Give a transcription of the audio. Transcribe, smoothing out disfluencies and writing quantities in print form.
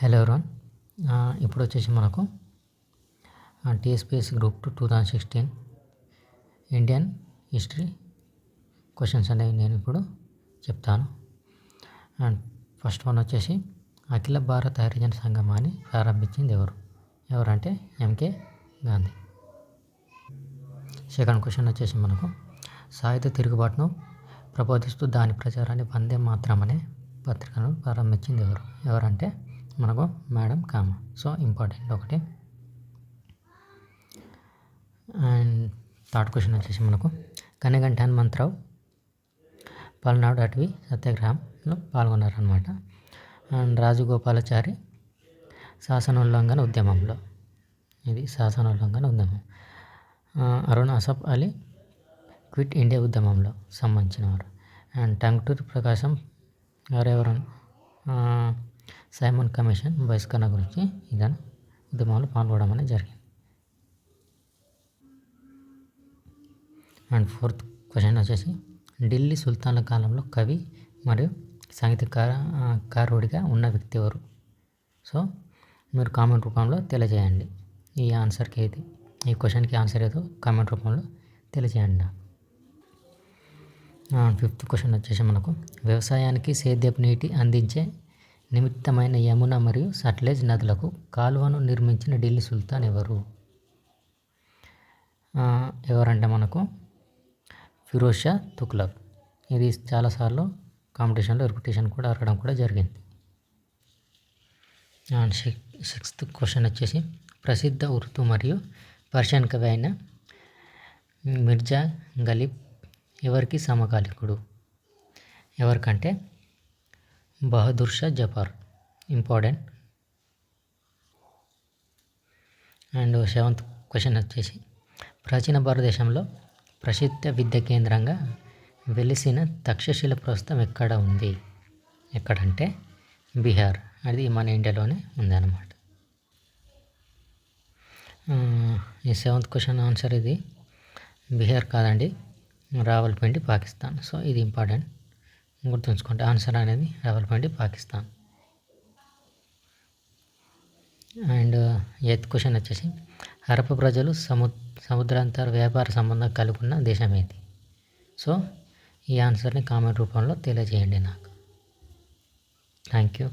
Hello everyone. ఇప్పుడు వచ్చేసి మనకు TSPSC group 2 2016 Indian history questions అనేవి నేను ఇప్పుడు చెప్తాను. అండ్ ఫస్ట్ వన్ వచ్చేసి అఖిల భారత హరిజన సంగమాన్ని ప్రారంభించింది ఎవరంటే ఎంకే గాంధీ. సెకండ్ క్వశ్చన్ వచ్చేసి మనకు సాయుధ తిరుగుబాటును ప్రబోధిస్తూ దాని ప్రచారాన్ని వందే మాతరం అనే పత్రికను ప్రారంభించింది ఎవరంటే మనకు మేడం కామ. సో ఇంపార్టెంట్ ఒకటి. అండ్ థర్డ్ క్వశ్చన్ వచ్చేసి మనకు కనిగంటి హనుమంతరావు పల్నాడు అటవీ సత్యాగ్రహంలో పాల్గొన్నారనమాట. అండ్ రాజగోపాలాచారి శాసనోల్లంఘన ఉద్యమంలో, ఇది శాసనోల్లంఘన ఉద్యమం. అరుణ్ అసఫ్ అలీ క్విట్ ఇండియా ఉద్యమంలో సంబంధించినవారు. అండ్ టంగుటూరి ప్రకాశం ఎవరెవరు సైమన్ కమిషన్ బహిష్కరణ గురించి ఇదని ఉద్యమంలో పాల్గొనడం అనేది జరిగింది. అండ్ ఫోర్త్ క్వశ్చన్ వచ్చేసి ఢిల్లీ సుల్తాన్ల కాలంలో కవి మరియు సంగీతకారుడిగా ఉన్న వ్యక్తి ఎవరు? సో మీరు కామెంట్ రూపంలో తెలియజేయండి. ఈ ఆన్సర్కి ఏది, ఈ క్వశ్చన్కి ఆన్సర్ ఏదో కామెంట్ రూపంలో తెలియజేయండి నాకు. ఫిఫ్త్ క్వశ్చన్ వచ్చేసి మనకు వ్యవసాయానికి సేద్యపు నీటి అందించే నిమిత్తమైన యమున మరియు సట్లెజ్ నదులకు కాలువను నిర్మించిన ఢిల్లీ సుల్తాన్ ఎవరంటే మనకు ఫిరోజ్ షా తుగ్లక్. ఇది చాలాసార్లు కాంపిటీషన్లో రిపిటేషన్ కూడా అడగడం కూడా జరిగింది. అండ్ సిక్స్త్ క్వశ్చన్ వచ్చేసి ప్రసిద్ధ ఉర్దూ మరియు పర్షియన్ కవి అయిన మిర్జా గలిబ్ ఎవరికి సమకాలికుడు? ఎవరికంటే Bahadur Shah Zafar. Important. And seventh question వచ్చేసి ప్రాచీన భారతదేశంలో ప్రసిద్ధ విద్యా కేంద్రంగా వెలిసిన తక్షశిల ప్రస్తుతం ఎక్కడ ఉంది? ఎక్కడంటే బీహార్. అది మన ఇండియాలోనే ఉందన్నమాట. ఈ సెవెంత్ క్వశ్చన్ ఆన్సర్ ఇది బీహార్ కాదండి, రావల్పిండి పాకిస్తాన్. సో ఇది ఇంపార్టెంట్, గుర్తుంచుకోండి. ఆన్సర్ అనేది Rawalpindi Pakistan. And eighth question వచ్చేసి హరప్ప ప్రజలు సముద్రాంతర వ్యాపార సంబంధం కలిగి ఉన్న దేశం ఏది? సో ఈ ఆన్సర్ని కామెంట్ రూపంలో తెలియజేయండి నాకు. Thank you.